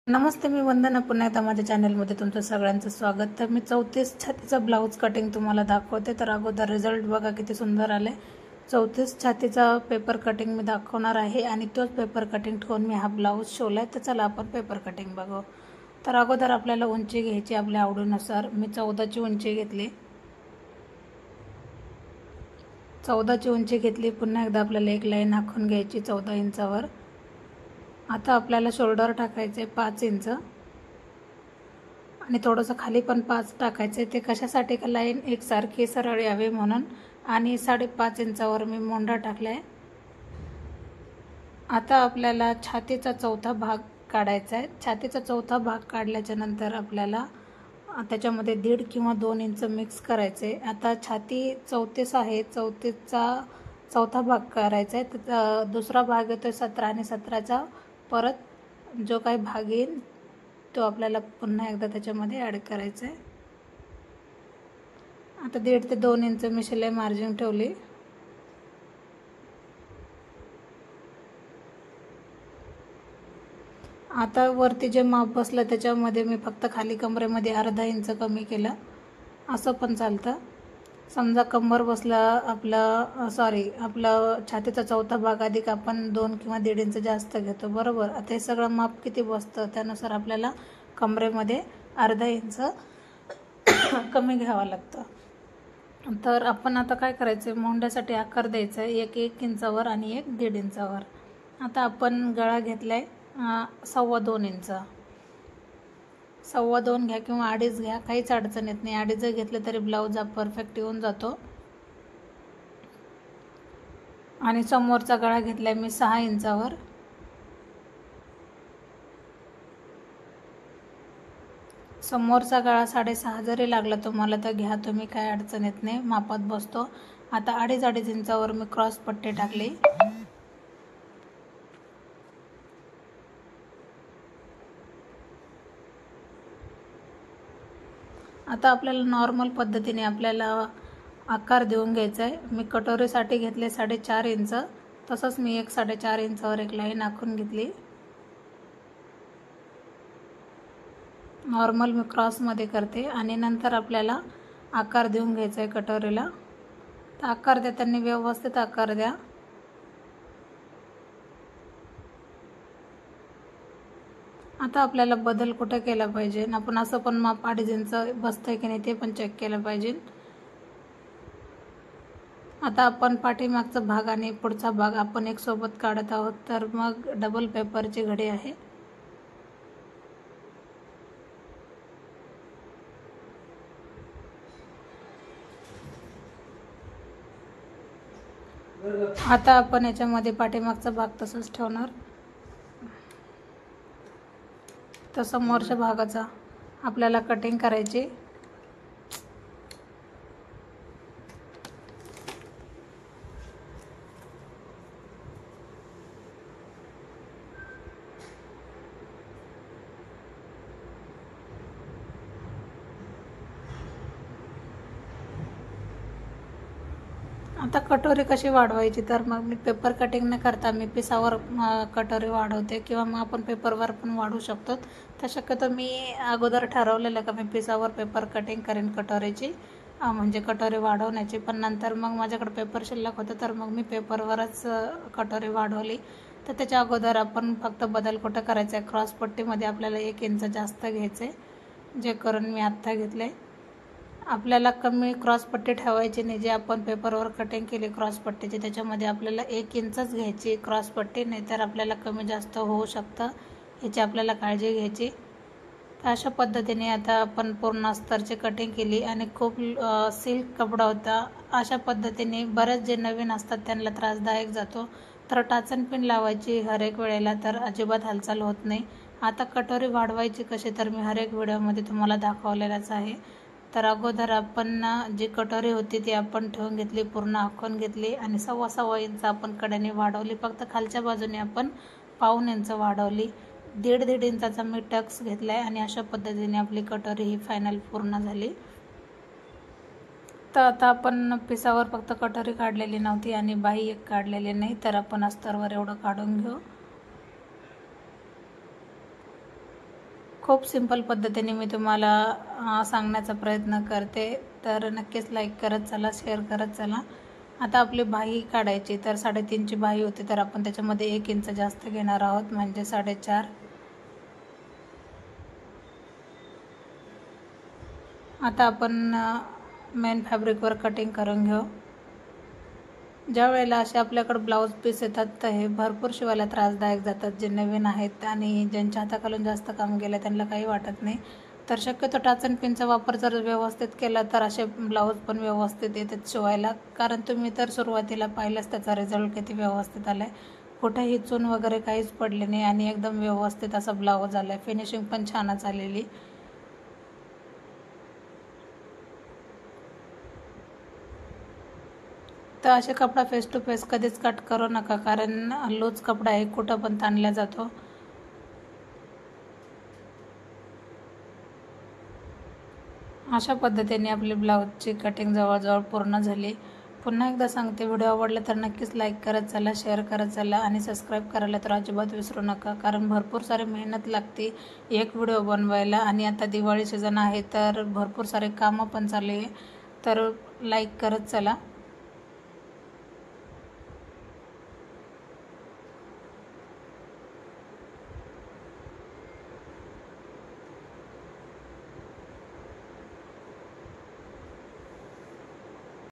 नमस्ते, मी वंदना. पुन्हा एकदा माझ्या चॅनलमध्ये तुमचं सगळ्यांचं स्वागत. तर मी 34 छातीचा ब्लाऊज कटिंग तुम्हाला दाखवते. तर अगोदर रिझल्ट बघा किती सुंदर आले. 34 छातीचा पेपर कटिंग मी दाखवणार आहे आणि तोच पेपर कटिंग ठेवून मी हा ब्लाऊज शिवलाय. तर चला आपण पेपर कटिंग बघू. तर अगोदर आपल्याला उंची घ्यायची आपल्या आवडीनुसार. मी 14ची उंची घेतली. 14ची उंची घेतली. पुन्हा एकदा आपल्याला एक लाईन आखून घ्यायची 14 इंचावर. आता आपल्याला शोल्डर टाकायचे 5 इंच आणि थोडंसं खाली पण 5 टाकायचे. ते कशासाठी का लाईन एकसारखी सरळ यावी म्हणून. आणि 5.5 इंचावर मी मोंढा टाकलाय. आता आपल्याला छातीचा चौथा भाग काढायचा आहे. छातीचा चौथा भाग काढल्याच्या नंतर आपल्याला त्याच्यामध्ये 1.5 किंवा 2 इंच मिक्स करायचे. आता छाती 34 आहे, 34चा चौथा भाग करायचा आहे. तर दुसरा भाग येतो 17 आणि 17चा परत जो काही भाग येईल तो आपल्याला पुन्हा एकदा त्याच्यामध्ये ॲड करायचा आहे. आता 1.5 ते 2 इंच मी शिलाई मार्जिन ठेवली. आता वरती जे माप बसलं त्याच्यामध्ये मी फक्त खाली कमरेमध्ये अर्धा इंच कमी केलं. असं पण चालतं. समजा कंबर बसला आपलं छातीचा चौथा भाग अधिक आपण 2 किंवा 1.5 इंच जास्त घेतो, बरोबर. आता हे सगळं माप किती बसतं त्यानुसार आपल्याला कमरेमध्ये अर्धा इंच कमी घ्यावं लागतं. तर आपण आता काय करायचं, मोंढ्यासाठी आकार द्यायचा आहे 1 इंचावर आणि 1.5 इंचावर. आता आपण गळा घेतलाय 2.25 इंच. 2.25 घ्या किंवा 2.5 घ्या, काहीच अडचण येत नाही. 2.5 घेतलं तरी ब्लाऊज हा परफेक्ट येऊन जातो. आणि समोरचा गळा घेतलाय मी 6 इंचावर. समोरचा गळा 6.5 जरी लागला तुम्हाला तर घ्या तुम्ही, काय अडचण येत नाही, मापात बसतो. आता 2.5 इंचावर मी क्रॉस पट्टी टाकली. आता आपल्याला नॉर्मल पद्धतीने आपल्याला आकार देऊन घ्यायचा आहे. मी कटोरीसाठी घेतले 4.5 इंच. तसंच मी 4.5 इंचावर एक लाईन आखून घेतली. नॉर्मल मी क्रॉसमध्ये करते आणि नंतर आपल्याला आकार देऊन घ्यायचा आहे कटोरीला. तर आकार देताना व्यवस्थित आकार द्या. आता आपल्याला बदल कुठे केला पाहिजे, आपण असं पण माप 2.5 इंच बसतंय की नाही ते पण चेक केलं पाहिजे. आता आपण पाठीमागचा भाग आणि पुढचा भाग आपण एक सोबत काढत आहोत. तर मग डबल पेपरची घडी आहे. आता आपण याच्यामध्ये पाठीमागचा भाग तसंच ठेवणार. तर समोरच्या भागाचा आपल्याला कटिंग करायची. आता कटोरी कशी वाढवायची, तर मग मी पेपर कटिंग न करता मी पिसावर कटोरी वाढवते किंवा मग आपण पेपरवर पण वाढवू शकतो. तर शक्यतो मी अगोदर ठरवलेलं का मी पिसावर पेपर कटिंग करेन कटोरीची, म्हणजे कटोरी वाढवण्याची. पण नंतर मग माझ्याकडे पेपर शिल्लक होतं तर मग मी पेपरवरच कटोरी वाढवली. तर त्याच्या अगोदर आपण फक्त बदल कुठं करायचा आहे, क्रॉसपट्टीमध्ये आपल्याला 1 इंच जास्त घ्यायचं आहे, जे करून मी आत्ता घेतले. आपल्याला कमी क्रॉसपट्टी ठेवायची नाही. जे आपण पेपरवर कटिंग केली क्रॉसपट्टीची त्याच्यामध्ये आपल्याला 1 इंचच घ्यायची क्रॉसपट्टी, नाहीतर आपल्याला कमी जास्त होऊ शकतं, याची आपल्याला काळजी घ्यायची. तर अशा पद्धतीने आता आपण पूर्ण अस्तरची कटिंग केली आणि खूप सिल्क कपडा होता. अशा पद्धतीने बरेच जे नवीन असतात त्यांना त्रासदायक जातो. तर टाचन पिन लावायची हर एक वेळेला, तर अजिबात हालचाल होत नाही. आता कटोरी वाढवायची कशी, तर मी हर एक व्हिडिओमध्ये तुम्हाला दाखवलेलाच आहे. तर अगोदर आपण जी कटोरी होती ती आपण ठेवून घेतली, पूर्ण आखून घेतली आणि 2.25 इंच आपण कडेने वाढवली. फक्त खालच्या बाजूने आपण 1.25 इंच वाढवली. 1.5 इंचाचा मी टक्स घेतलाय आणि अशा पद्धतीने आपली कटोरी ही फायनल पूर्ण झाली. तर आता आपण पिसावर फक्त कटोरी काढलेली नव्हती आणि बाही एक काढलेली नाही, तर आपण अस्तरवर एवढं काढून घेऊ. खूप सिंपल पद्धतीने मी तुम्हाला सांगण्याचा प्रयत्न करते, तर नक्कीच लाईक करत चला, शेअर करत चला. आता आपली बाही काढायची, तर 3.5ची बाही होती, तर आपण त्याच्यामध्ये 1 इंच जास्त घेणार आहोत, म्हणजे 4.5. आता आपण मेन फॅब्रिकवर कटिंग करून घेऊ. ज्या वेळेला असे आपल्याकडे ब्लाऊज पीस येतात, तर हे भरपूर शिवायला त्रासदायक जातात. जे नवीन आहेत आणि ज्यांच्या हाताखालून जास्त काम केलं त्यांना काही वाटत नाही. तर शक्यतो टाच अँड पिनचा वापर जर व्यवस्थित केला तर असे ब्लाऊज पण व्यवस्थित येतात शिवायला. कारण तुम्ही तर सुरुवातीला पाहिलंच त्याचा रिझल्ट किती व्यवस्थित आला आहे. कुठेही चून वगैरे काहीच पडले नाही आणि एकदम व्यवस्थित असा ब्लाऊज आला आहे. फिनिशिंग पण छानच आलेली. तर असे कपडा फेस टू फेस कधीच कट करू नका, कारण लूज कपडा आहे, कुठं पण ताणला जातो. अशा पद्धतीने आपली ब्लाऊजची कटिंग जवळजवळ पूर्ण झाली. पुन्हा एकदा सांगते, व्हिडिओ आवडला तर नक्कीच लाईक करत चला, शेअर करत चला आणि सबस्क्राईब करायला तर अजिबात विसरू नका, कारण भरपूर सारी मेहनत लागते एक व्हिडिओ बनवायला. आणि आता दिवाळी सीझन आहे, तर भरपूर सारे कामं पण चालू आहे, तर लाईक करत चला.